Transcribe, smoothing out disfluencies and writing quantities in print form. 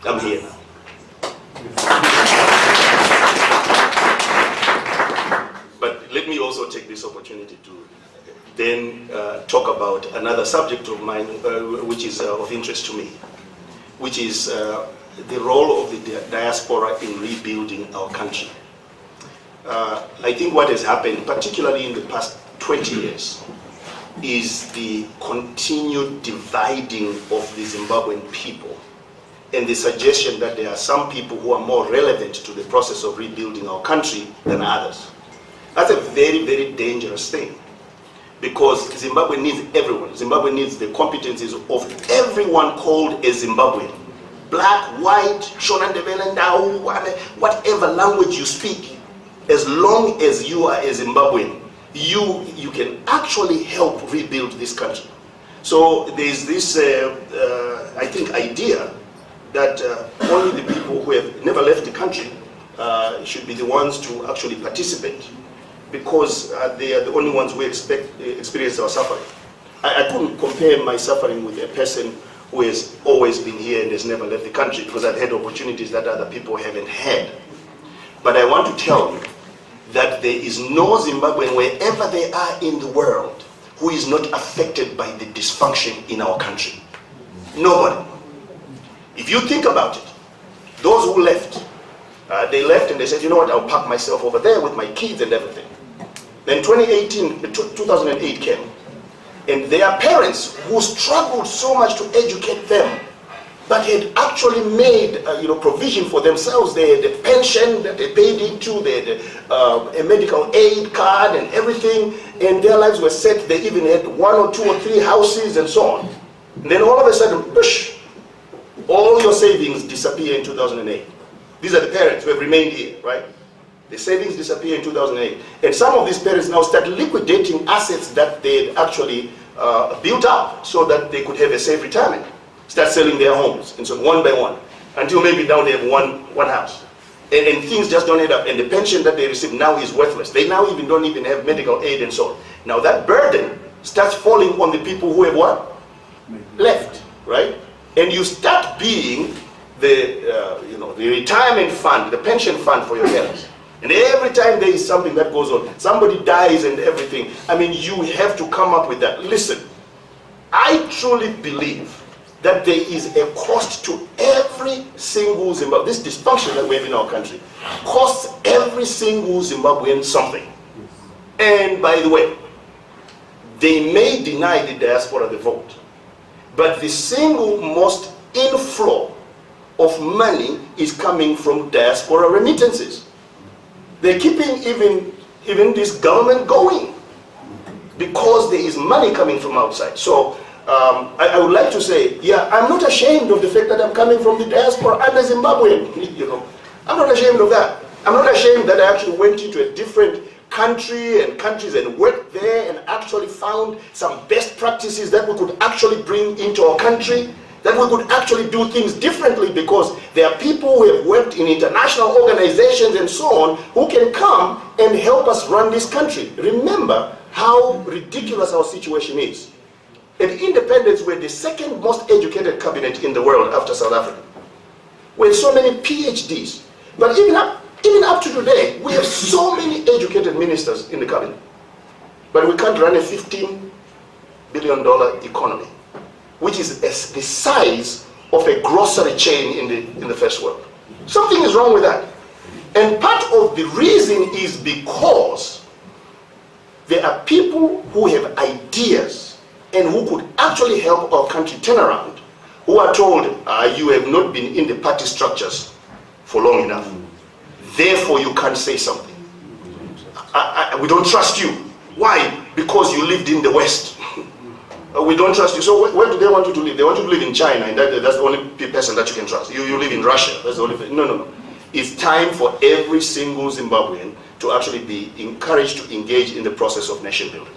I'm here now. But let me also take this opportunity to then talk about another subject of mine, which is of interest to me, which is the role of the diaspora in rebuilding our country. I think what has happened, particularly in the past 20 years, is the continued dividing of the Zimbabwean people and the suggestion that there are some people who are more relevant to the process of rebuilding our country than others. That's a very, very dangerous thing, because Zimbabwe needs everyone. Zimbabwe needs the competencies of everyone called a Zimbabwean. Black, white, Shona Ndebele, Ndau, whatever language you speak, as long as you are a Zimbabwean, you can actually help rebuild this country. So there's this, I think, idea that only the people who have never left the country should be the ones to actually participate, because they are the only ones who experience our suffering. I couldn't compare my suffering with a person who has always been here and has never left the country, because I've had opportunities that other people haven't had. But I want to tell you that there is no Zimbabwean, wherever they are in the world, who is not affected by the dysfunction in our country. Nobody. If you think about it, those who left, they left and they said, you know what, I'll park myself over there with my kids and everything. Then 2008 came, and their parents, who struggled so much to educate them, but had actually made provision for themselves. They had a pension that they paid into, they had a medical aid card and everything, and their lives were set. They even had 1 or 2 or 3 houses and so on. And then all of a sudden, push, all your savings disappear in 2008. These are the parents who have remained here, right? The savings disappear in 2008. And some of these parents now start liquidating assets that they had actually built up so that they could have a safe retirement. Start selling their homes, and so one by one, until maybe now they have one house. And things just don't add up. And the pension that they receive now is worthless. They now don't even have medical aid and so on. Now that burden starts falling on the people who have what? Left, right? And you start being the the retirement fund, the pension fund for your parents. And every time there is something that goes on, somebody dies and everything, I mean, you have to come up with that. Listen, I truly believe that there is a cost to every single Zimbabwean. This dysfunction that we have in our country costs every single Zimbabwean something. And by the way, they may deny the diaspora the vote, but the single most inflow of money is coming from diaspora remittances. They're keeping even this government going because there is money coming from outside. So I would like to say, yeah, I'm not ashamed of the fact that I'm coming from the diaspora. I'm a Zimbabwean, I'm not ashamed of that. I'm not ashamed that I actually went into a different countries and worked there and actually found some best practices that we could actually bring into our country, that we could actually do things differently, because there are people who have worked in international organizations and so on who can come and help us run this country. Remember how ridiculous our situation is. At independence, we're the second most educated cabinet in the world after South Africa. We have so many PhDs. But even up to today, we have so many educated ministers in the cabinet. But we can't run a $15 billion economy, which is the size of a grocery chain in the first world. Something is wrong with that. And part of the reason is because there are people who have ideas and who could actually help our country turn around, who are told, you have not been in the party structures for long enough. Therefore, you can't say something. We don't trust you. Why? Because you lived in the West. We don't trust you. So where do they want you to live? They want you to live in China, and that's the only person that you can trust. You live in Russia. That's the only thing. No. It's time for every single Zimbabwean to actually be encouraged to engage in the process of nation building.